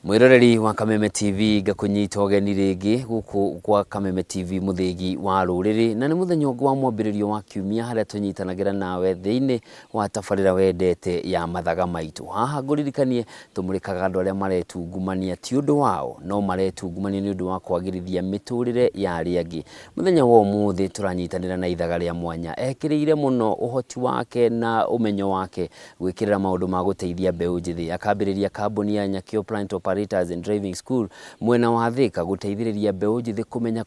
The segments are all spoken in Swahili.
Mwiroreri wa Kameme TV ngakunyita ugeni ringi guku kwa Kameme TV muthigi wa ruriri na ni muthenya wa mwambiririo wa kiumia haria tunyitanagira nawe thiini wa tabarira wendete ya Mathaga Maitu. Haha nguririkanie tumurikaga andu aria maretungumania ti undu wao no maretungumania ni undu wa kwagirithia miturire ya aria angi. Muthenya wa umuthi turanyitanira na ithaga ria mwanya ekiriire muno uhoti wake na umenyo wake gwikirira maundu ma guteithia mbeu njithi akambiriria kambuni ya Ep115 and driving school mwena wa Thika guteithiriria mbeu njithi kumenya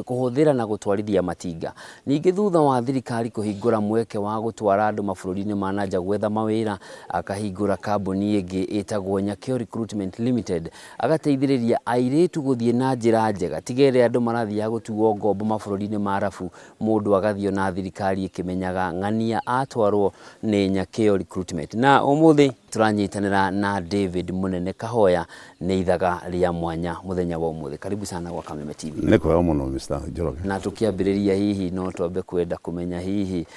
kuhuthira na gutwarithia matinga. Ningi thutha wa thirikari kuhingura mweke wa gutwara andu mabururi-ini ma nanja gwetha mawira akahingura kambuni ingi itagwo Nyakio Recruitment Limited agateithiriria airitu guthie na njira njega tigere andu marathia gutuo ngombo mabururi-ini ma arabu mundu agathio na thirikari ikimenyaga ng'ania atwarwo ni Nyakio Recruitment. Na umuthi turanyitanira na David Munene Kahoya ni ithaga ria mwanya muthenya wa umuthi. Karibu sana kwa Kameme TV. Ni kwega muno Mr. Njoroge. Na tukiambiriria hihi no twambe kwenda kumenya hihi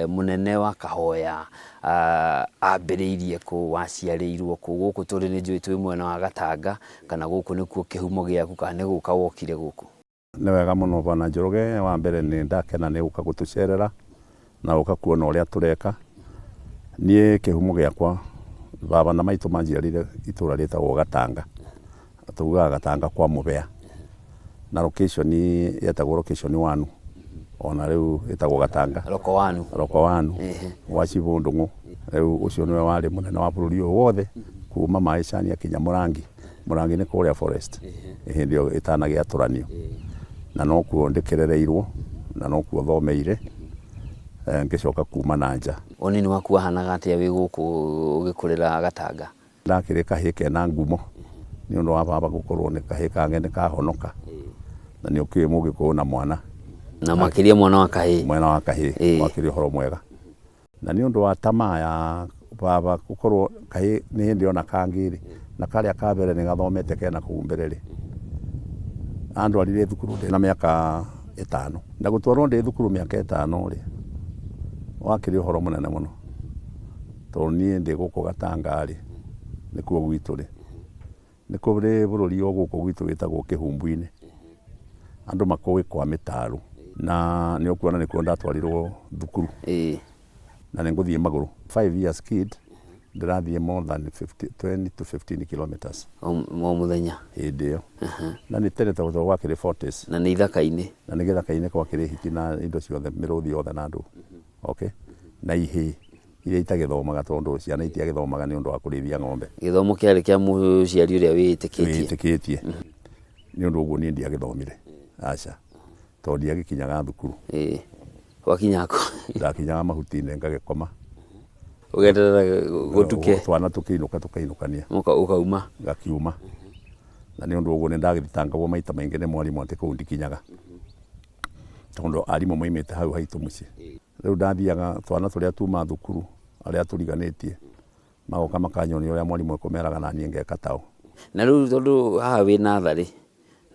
Munene wa Kahoya ambiriirie ku waciarirwo ku guku turi ni njui twi mwena wa Gatanga kana guku nikuo kihumo giaku kana ni guka wokire guku? Ni wega muno bwana Njoroge, wa mbere ni ndakena ni guka gutucerera na guka kuona uria tureka. Nie kihumo giakwa baba na maitu manjiarire itura ritagwo Gatanga, tugaga Gatanga kwa Mubea na location yetagwo location 1 ona riu itagwo Gatanga roko wanu wa Cibundungu. Riu ucio niwe wari munene wa bururi wothe kuma maishani akinya Murangi ni kuria forest hindi yo itanagia turanio na no kuo ndikerereirwo na no kuo thomeire ngicoka kuma nanja. Onini waku hanaga atia wi guku ugikurira Gatanga? Ndakire kahike na ngumo ni undu wa baba gukorwo ni kahika ngene kahonoka na ni ukiwe mugiku na mwana na makiria mwana wa kahi wakiri horo mwega na ni undu wa tamaa ya baba gukorwo kahi ni hindi ona kangiri na karia kabere ni gathomete kena kumbiriri andu arire thukuru na miaka 5 na gutwarwo ndi thukuru miaka 5 ri wakiri horo munene muno to ni ndi guku Gatanga ri nikuo gwitu ri nikuo ri bururi o guku gwitu witagwo Kihumbu-ini andu makowe kwa mitaru na ni ukuona nikuo ndatwarirwo thukuru na ninguthie maguru 5 years kid ndirathie more than 20 to 15 kilometers mo muthenya ndio na ni tereta gwa kire 40s na ni ithaka-ini kwa kire hiti na indo ciothe miruthi yothe na andu okay na ihe iria itagithomaga tondu ciana itiagithomaga ni undu wa kurithia ng'ombe. Githomo kiari kia muciari uria witikitie ni undu uguo ni ndiagithomire aca to ndiagikinyaga thukuru wakinyako ndakinyaga mahuti-ini ngagikoma ugenderera gutuke twana tukainukania ukauma ngakiuma na ni undu uguo ni ndagithitangagwo maita maingi ni mwarimu ati kuu ndikinyaga tondu arimu moimite hau haitu mucii. Riu ndathiaga twana turia tuma thukuru aria turiganitie magoka makanyonia uria mwarimu ekumeraga na nie ngeka tao. Na riu tondu haha wi nathari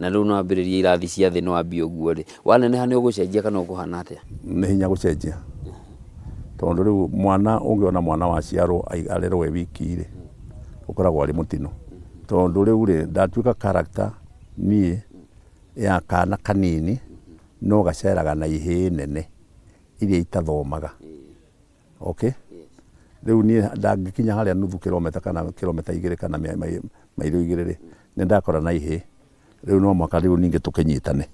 na riu no ambiririe irathi cia thi no ambie uguo ri waneneha ni ugucenjia kana ukuhana atia? Ni hinya gucenjia tondu riu mwana ungiona mwana wa ciarwo arerwo wiki ri ukoragwo ari mutino tondu riu ri ndatuika character nie ya kana kanini no gaceraga na ihe nene iria itathomaga okay riu ni ndangikinya haria nuthu kilomita kana kilomita 2 kana mairo 2 ri ni ndakora na ihe riu no mwaka riu ningi tukinyitane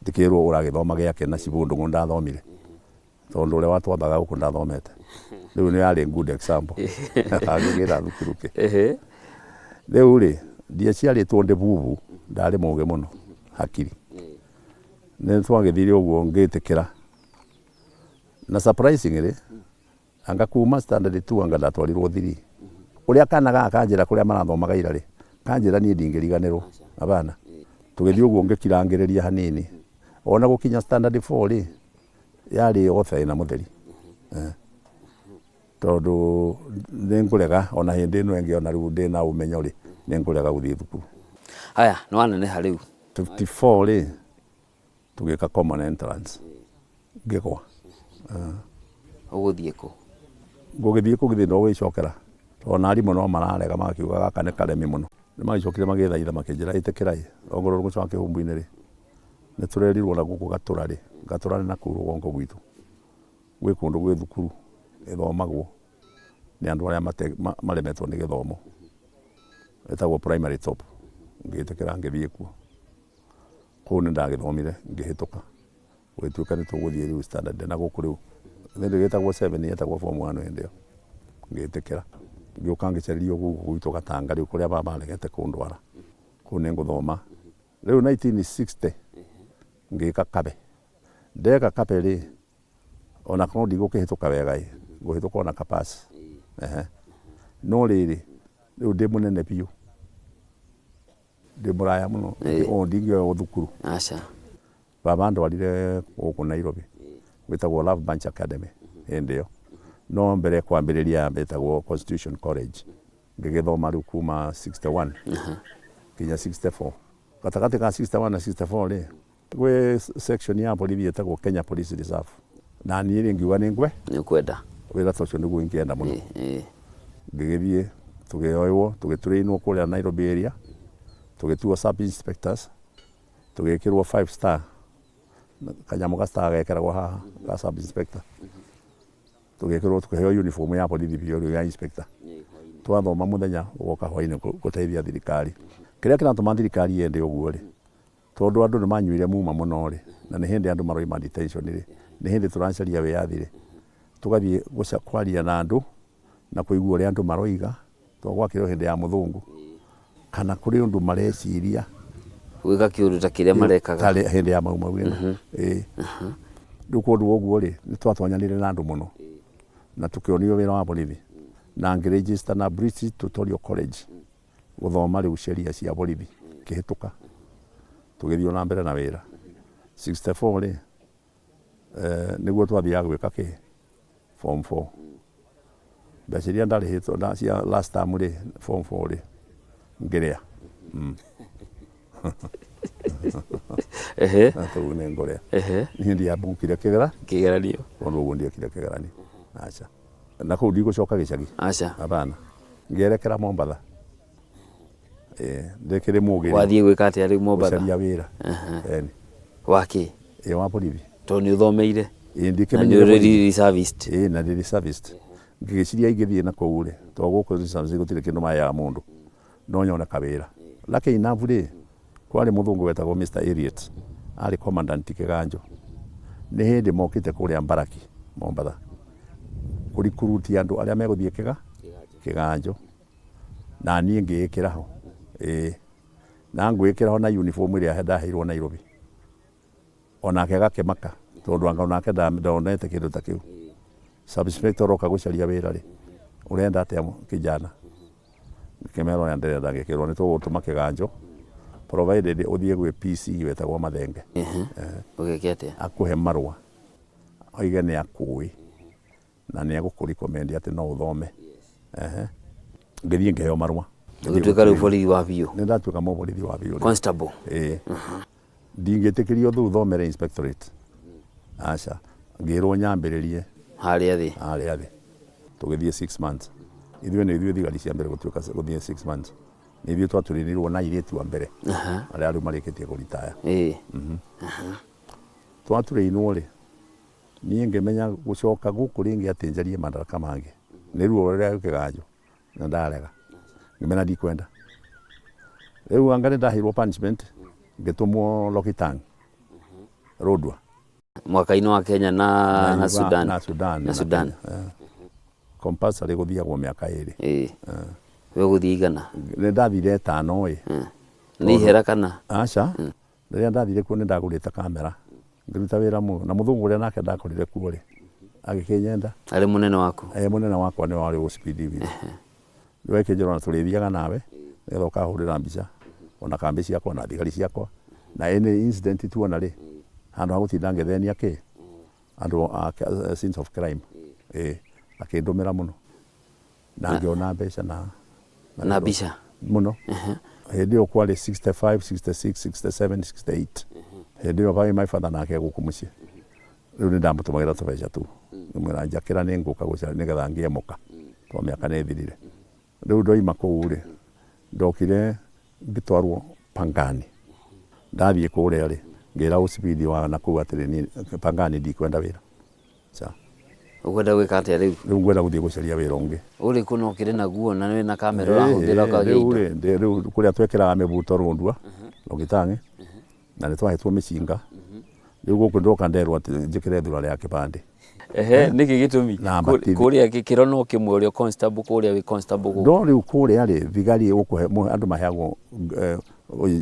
ndikirwo uragithoma giake na Cibundungu ndathomire tondu uria watwambaga guku ndathomete riu ni ari good example agigira thukuru ke riu ri ndia ciaritwo ndi bubu ndari muge muno hakiri ni twagithire uguo ngitikira na surprisingly anga kuma standard 2 anga ndatwarirwo 3 uria kana gaka kanjira kuria marathomaga ira ri kanjira ni ndingiriganirwo abana tugithie uguo ngikirangiriria hanini ona gukinya standard 4 ri yari othe na mutheri tondu ningurega ona hindi no engi ona riu ndi na umenyo ri ningurega guthie thukuru. Haya no aneneha riu 54 ri tugika common entrance ngikwa uguthie ku ngugithie ku githie ndo gwicokera ona arimu no mararega makiuga gaka ni karemi muno nä magicokire magithaitha makinjira itikirai ongorwo gucoka kihumbu-ini ri nä tå rerirwo na gå kå gatå rä na kå rå gwitå gwä kå ndå gwä thukuru ithomagwo nä andå arä a maremetwo nä gäthomo ätagwo primary top ngä tä kä ra ngä thiä kuo kå u nä ndagä thomire ngä hä tå ka gå gä tuä ka nä tå gå thiä rä u standard na gå kå rä u nä ndä gä tagwo 7 yetagwo form 1 hä ndä ä yo ngä tä kä ra ngä å ka ngä caririo gå kå gwitå gatanga rä u kå rä a bamaregete kå ndwara kå u nä ngå thoma rä u 1960 ngä ka kabe ndeka kabe rä ona korwo ndigå kä hä tå ka wega gå hä tå ka ona kapasi no rä rä rä u ndä må nene biå ndä må raya må no o ndingä oya å thukuru baba ndwarire gå kå Nairobi gwä tagwo Love Bunch Academy hä ndä ä yo no mbere kwambä rä ria betagwo Constitution College ngä gä thoma rä u kuma 61 kinya 64 gatagatä ka 61 na 64 rä gwä section ya borithi ätagwo Kenya Police Reserve na niä rä ngiuga nä ngwe nä kwenda wä ra tocio nä guo ingäenda må no ngä gä thiä tå gä oywo tå gä trainwo kå rä a Nairobi area tå gä tuo sub inspectors tå gä kä rwo 5 star kanyamå ga star gekeragwo haha ga sub inspector tå gä kä rwo tå kä heo uniform ya borithi biå rä ya inspector twathoma må thenya goka hwainä gå teithia thirikari kä rä a kä ratå ma thirikari yende å guo rä tondå andå nä manyuire muma må no rä na nä hä ndä andå maroima detention rä nä hä ndä tå racaria wä yathi rä tå gathiä kwaria na andå na kå igua å rä a andå maroiga to gwakä rwo hä ndä ya må thångå kana kå rä å ndå mareciria gwä ka kä å ndå ta kä rä a marekaga hä ndä ya maumau ä no rä u kå ndå å guo rä nä twatwanyanä na andå må no na tå kä onio wä ra wa borithi na ngä register na British Tutorial College gå thoma rä u sheria cia borithi kä hä tå ka tå gä thiä na mbere na wä ra 64 rä nä guo twathiaga gwä ka kä form 4 mbeca iria ndarä hä two cia last term rä form 4 rä ngä rä a tå u nä ngå rä a niä ndiambukire kä geranio tondå å guo ndiekire kä geranio aca na kå u ndigå coka gä cagi apana ngä erekera Mombatha ndä kä rä må gä wathiä gwä ka atä a rä u Mombatha caria wä ra wakä wa borithi tondå nä å thomeire na nä rä serviced ngä gä ciria ingä thiä na kå u rä to gå kå gå tirä kä ndå mayaga må ndå no nyone kawä ra lake inabu rä kwarä må thå ngå wetagwo Mr. Elliot arä commandant kä ganjo nä hä ndä mokä te kå rä a Mbaraki Mombatha kå rikuruti andå arä a megå thiä kä ganjo na niä ngä ä kä ra ho na ngwä kä ra ho na uniform ä rä a ndaheirwo Nairobi onake agakä maka tondå anga onake ndonete kä ndå ta kä u sub inspector oka gå caria wä ra rä å renda atä a kijana kä merwo ya ndärenda ngä kä rwo nä tå gå tå ma kä ganjo provided å thiä gwä PC wetagwo Mathenge akå he marua oige nä akå na nä agå kå recommend atä no å thome ngä thiä ngä heo marua å tuä ka rä u borithi wa biå nä ndatuä ka må borithi wa biå constable ndingä tä kä rio thå thomere inspectorate aca ngä rwo nyambä rä rie harä thä tå gä thiä 6 months ithuä nä ithuä thigari cia mbere gå thiä 6 months nä ithuä twatå rä nirwo na irä tu a mbere arä a rä u marä kä tie gå ritaya twatå rä inwo rä niä ngä menya gå coka gå kå rä ngä atä njarie madaraka mangä nä ruo rä a kä ganjo na ndarega ngä mena ndikwenda rä u anga nä ndahä irwo punishment ngä tå mwo Lokitang Rodwa mwaka-inä wa Kenya na Sudan compulsory gå thiagwo mä aka ä rä we gå thiä igana nä ndathire 5 nä ihera kana aca rä rä a ndathire kuo nä ndagå rä te kamera ngä ruta wä ra må na må thå ngå å rä a nake ndakorire kuo rä agä kä nyenda arä må nene waku må nene wakwa nä warä gå speed witå rä wekä njä rona tå rä thiaga nawe nä getha å kahå rä ra mbica ona kambä ciakwa na thigari ciakwa na ä incident tuona rä handå ha gå tinda ngä thenia kä andå scenes of crime akä ndå mä ra må no na ngä ona mbeca na mbica må no hä ndä ä yo kwarä 65 66 67 68 hä ndä ä yo baä my father nake gå kå må ciä rä u nä ndamå tå magä ra tå beca tu nä mwä ra njakä ra nä ngå ka gå cara nä getha ngä emoka twa mä aka nä thirire rä u ndoima kå u rä ndokire ngitwarwo Pangani. Ndathiĩ kũrĩa rĩ ngĩra ũcibidi wa nakũu atĩrĩ Pangani ndikwenda wĩra. Ũkwenda gwĩka atĩa rĩu? Rĩu ngwenda gũthiĩ gũcaria wĩra ũngĩ. Ũrĩkũ na ũkĩrĩ naguo na wĩna kamera ũrahũthĩra ũkagĩa indo? Rĩu kũrĩa twekĩraga mĩbuto Rũndua Rogitang'i na nĩtwahetwo mĩcinga. Rĩu gũkũ ndoka nderwo atĩ njĩkĩre thurara ya kĩbandĩ. Nĩkĩ gĩtũmi kũrĩa gĩkĩro no kĩmwe ũrĩa constable kũrĩa wĩ constable gũkũ? No rĩu kũrĩa rĩ thigari gũkũ andũ maheagwo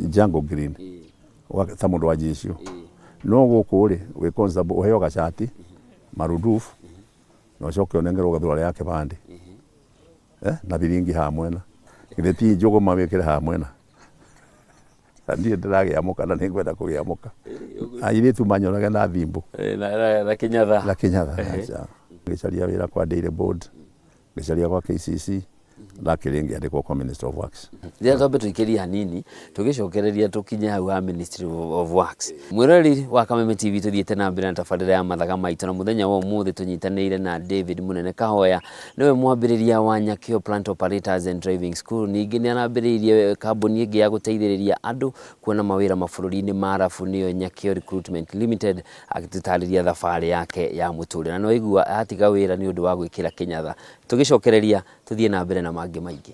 Jungle Green ta mũndũ wa jeshi. No gũkũ rĩ wĩ constable ũheo gacati marudufu na ũcoke ũnengerwo thurara ya kĩbandĩ na biringi ha mwena. Githĩ ti njũgũma wĩkĩre ha mwena? Ndiĩ ndĩragĩamũka na nĩngwenda kũgĩamũka. Airĩtu manyonaga na thimbo na kĩnyatha. Na kĩnyatha. Ngĩcaria wĩra kwa Daily Board, ngĩcaria kwa KCC, lakini ngĩandĩkwo kwa Ministry of Works. Rĩrĩa twambe tũikĩrie hanini tũgĩcokereria tũkinye hau ha Ministry of Works. Mwĩroreri wa Kameme TV tũthiĩte na mbere na tabarĩra ya Mathaga Maitu na mũthenya wa ũmũthĩ tũnyitanĩire na David Munene Kahoya, niwe mwambĩrĩria wa Nyakio Plant Operators and Driving School. Ningĩ nĩ anambĩrĩirie kambuni ĩngĩ ya gũteithĩrĩria andũ kuona mawĩra mabũrũri-inĩ ma arabu nĩyo Nyakio Recruitment Limited, agĩtũtarĩria thabarĩ yake ya mũtũrĩre. Na no igua atiga wĩra nĩ ũndũ wa gwĩkĩra kĩnyatha. Tũgĩcokereria tũthiĩ na mbere na mangĩ maingĩ.